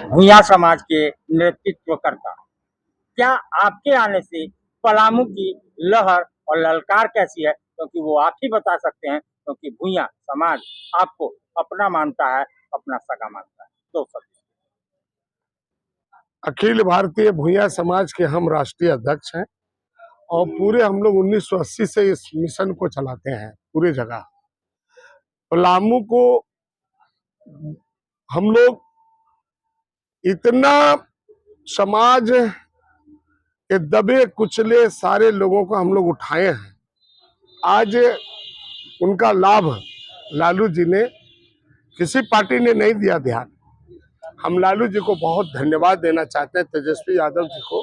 भूया समाज के नेतृत्व करता। क्या आपके आने से पलामू की लहर और ललकार कैसी है, क्योंकि वो आप ही बता सकते हैं, क्योंकि भूया समाज आपको अपना मानता है, अपना सगा मानता है। तो सब अखिल भारतीय भूया समाज के हम राष्ट्रीय अध्यक्ष हैं और पूरे हम लोग 1980 से इस मिशन को चलाते हैं पूरी जगह। पलामू को हम लोग इतना समाज के दबे कुचले सारे लोगों को हम लोग उठाए हैं। आज उनका लाभ लालू जी ने, किसी पार्टी ने नहीं दिया ध्यान। हम लालू जी को बहुत धन्यवाद देना चाहते हैं, तेजस्वी यादव जी को,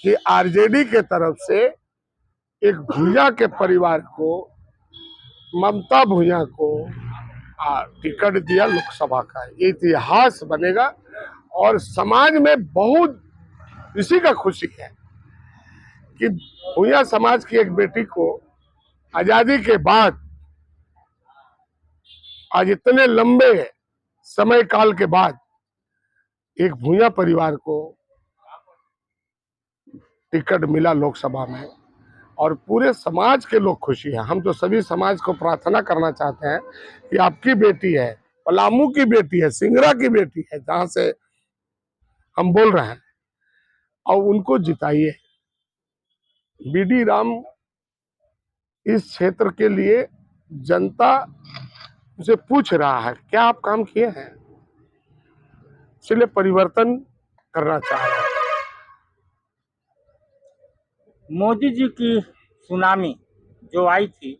कि आरजेडी के तरफ से एक भूया के परिवार को, ममता भूया को टिकट दिया लोकसभा का। ये इतिहास बनेगा और समाज में बहुत इसी का खुशी है कि भूया समाज की एक बेटी को आजादी के बाद आज इतने लंबे समय काल के बाद एक भूया परिवार को टिकट मिला लोकसभा में और पूरे समाज के लोग खुशी हैं। हम तो सभी समाज को प्रार्थना करना चाहते हैं कि आपकी बेटी है, पलामू की बेटी है, सिंगरा की बेटी है, जहां से हम बोल रहे हैं, और उनको जिताइए। बीडी राम इस क्षेत्र के लिए जनता से पूछ रहा है क्या आप काम किए हैं, इसलिए परिवर्तन करना चाह रहे हैं। मोदी जी की सुनामी जो आई थी,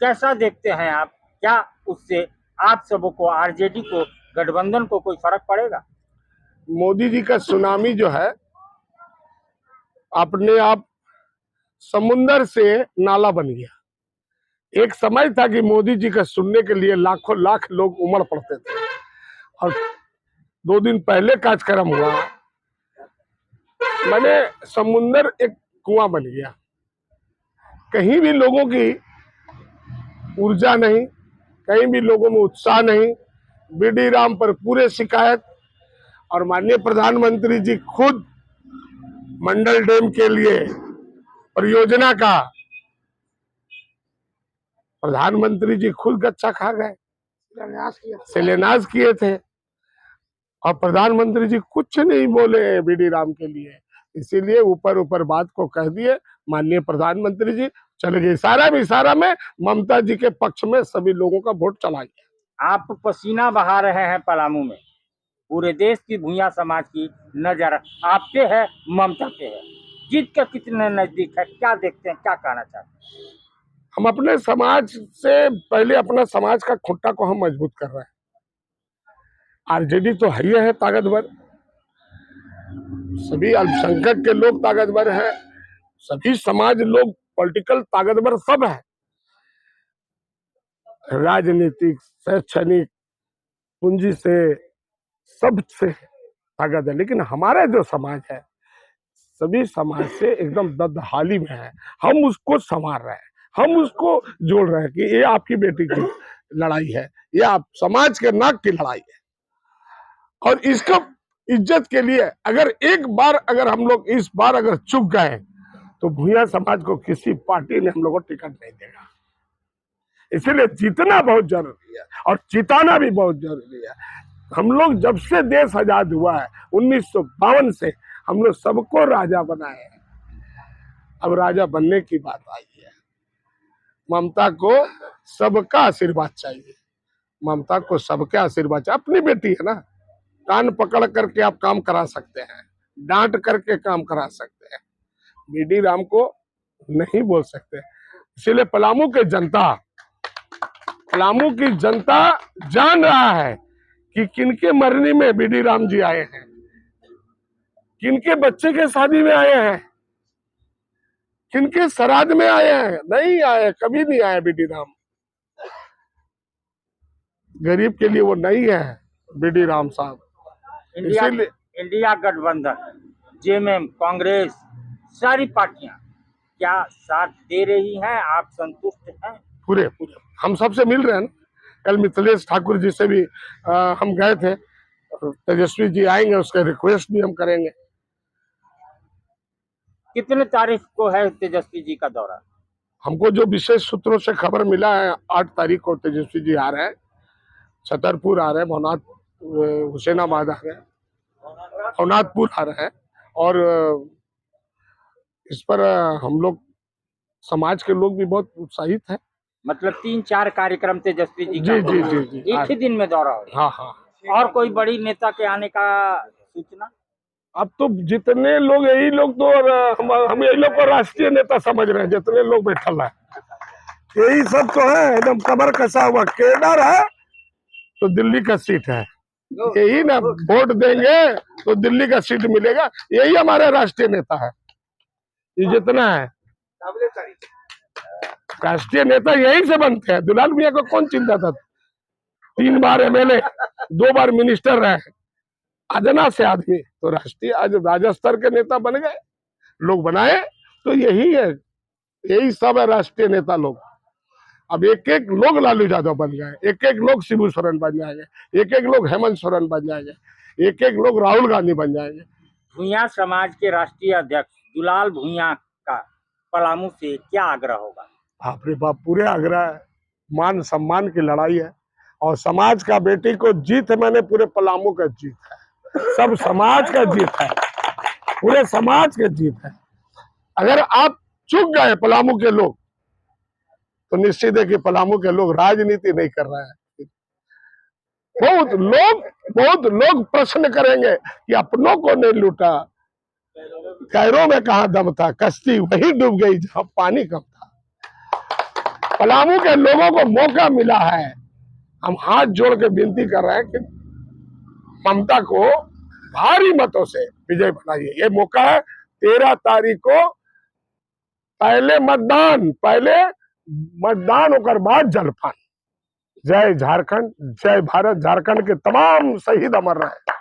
कैसा देखते हैं आप? क्या उससे आप सबों को, आरजेडी को, गठबंधन को कोई फर्क पड़ेगा? मोदी जी का सुनामी जो है अपने आप समुंदर से नाला बन गया। एक समय था कि मोदी जी का सुनने के लिए लाखों लाख लोग उमड़ पड़ते थे, और 2 दिन पहले कार्यक्रम हुआ, मैंने समुंदर एक कुआं बन गया। कहीं भी लोगों की ऊर्जा नहीं, कहीं भी लोगों में उत्साह नहीं। बीडी राम पर पूरे शिकायत, और माननीय प्रधानमंत्री जी खुद मंडल डैम के लिए परियोजना का प्रधानमंत्री जी खुद गच्चा खा गए, शिलान्यास किए थे, और प्रधानमंत्री जी कुछ नहीं बोले बीडी राम के लिए। इसीलिए ऊपर ऊपर बात को कह दिए माननीय प्रधानमंत्री जी, चले गए इशारा में ममता जी के पक्ष में सभी लोगों का वोट चला गया। आप पसीना बहा रहे हैं पलामू में, पूरे देश की भूया समाज की नजर आप पे है, ममता पे है। जीत का कितने नजदीक है, क्या देखते हैं, क्या कहना चाहते हैं? हम अपने समाज से पहले अपना समाज का खुट्टा को हम मजबूत कर रहे हैं। आरजेडी तो है ताकतवर, सभी अल्पसंख्यक के लोग ताकतवर हैं, सभी समाज लोग पॉलिटिकल ताकतवर सब है, राजनीतिक, शैक्षणिक पूंजी से सबसे ताकत है। लेकिन हमारा जो समाज है सभी समाज से एकदम बदहाली में है। हम उसको संवार रहे हैं, हम उसको जोड़ रहे हैं कि ये आपकी बेटी की लड़ाई है, ये आप समाज के नाक की लड़ाई है, और इसका इज्जत के लिए अगर एक बार अगर हम लोग इस बार अगर चुप गए तो भूया समाज को किसी पार्टी ने हम लोग को टिकट नहीं देगा। इसीलिए जीतना बहुत जरूरी है और जिताना भी बहुत जरूरी है। हम लोग जब से देश आजाद हुआ है 1952 से, हम लोग सबको राजा बनाए हैं। अब राजा बनने की बात आई है। ममता को सबका आशीर्वाद चाहिए, ममता को सबके आशीर्वाद चाहिए। अपनी बेटी है ना, कान पकड़ करके आप काम करा सकते हैं, डांट करके काम करा सकते हैं, बीडी राम को नहीं बोल सकते। इसलिए पलामू की जनता जान रहा है कि किनके मरने में बीडी राम जी आए हैं, किनके बच्चे के शादी में आए हैं, किनके श्राद्ध में आए हैं। नहीं आए, कभी नहीं आए बीडी राम। गरीब के लिए वो नहीं है बीडी राम साहब। इंडिया गठबंधन, जेएमएम, कांग्रेस, सारी पार्टियां क्या साथ दे रही हैं? आप संतुष्ट हैं? पूरे हम सबसे मिल रहे हैं। कल मिथिलेश ठाकुर जी से भी हम गए थे, तेजस्वी जी आएंगे, उसके रिक्वेस्ट भी हम करेंगे। कितने तारीख को है तेजस्वी जी का दौरा? हमको जो विशेष सूत्रों से खबर मिला है, 8 तारीख को तेजस्वी जी आ रहे हैं, छतरपुर आ रहे हैं, भवनाथ हुसैनाबाद आ रहे हैं, भवनाथपुर आ रहे हैं। और इस पर हम लोग समाज के लोग भी बहुत उत्साहित हैं। मतलब 3-4 कार्यक्रम तेजस्वी जी का जी जी जी जी एक ही दिन में दौरा हो? हाँ हाँ। और कोई बड़ी नेता के आने का सूचना? अब तो जितने लोग, यही लोग तो हम यही लोग को राष्ट्रीय नेता समझ रहे हैं, जितने लोग बैठल है यही सब तो है, एकदम कमर कसा हुआ। केडर है तो दिल्ली का सीट है, यही ना वोट देंगे तो दिल्ली का सीट मिलेगा, यही हमारे राष्ट्रीय नेता है। ये जितना है राष्ट्रीय नेता यही से बनते हैं। दुलाल मियां को कौन चिंता था? 3 बार एमएलए, 2 बार मिनिस्टर रहे, अदना से आदमी, तो राष्ट्रीय आज राज्य स्तर के नेता बन गए, लोग बनाए। तो यही है, यही सब है राष्ट्रीय नेता लोग। अब एक एक लोग लालू यादव बन गए, एक एक लोग शिबू सोरेन बन जाएंगे, एक एक लोग हेमंत सोरेन बन जाएंगे, एक एक लोग राहुल गांधी बन जाएंगे। भूया समाज के राष्ट्रीय अध्यक्ष दुलाल भूया का पलामू से क्या आग्रह होगा? बाप रे बाप, पूरे आग्रह है, मान सम्मान की लड़ाई है, और समाज का बेटी को जीत है, मैंने पूरे पलामू का जीत है, सब समाज का जीत है, पूरे समाज का जीत है। अगर आप चूक गए पलामू के लोग, तो निश्चित है कि पलामू के लोग राजनीति नहीं कर रहे हैं। बहुत लोग प्रश्न करेंगे कि अपनों को नहीं लूटा, कैरों में कहा दम था, कश्ती वही डूब गई जहां पानी कम था। पलामू के लोगों को मौका मिला है, हम हाथ जोड़ के विनती कर रहे हैं कि ममता को भारी मतों से विजय बनाइए। ये मौका है। 13 तारीख को पहले मतदान होकर बाद जलपान। जय झारखंड, जय भारत। झारखंड के तमाम शहीद अमर रहे।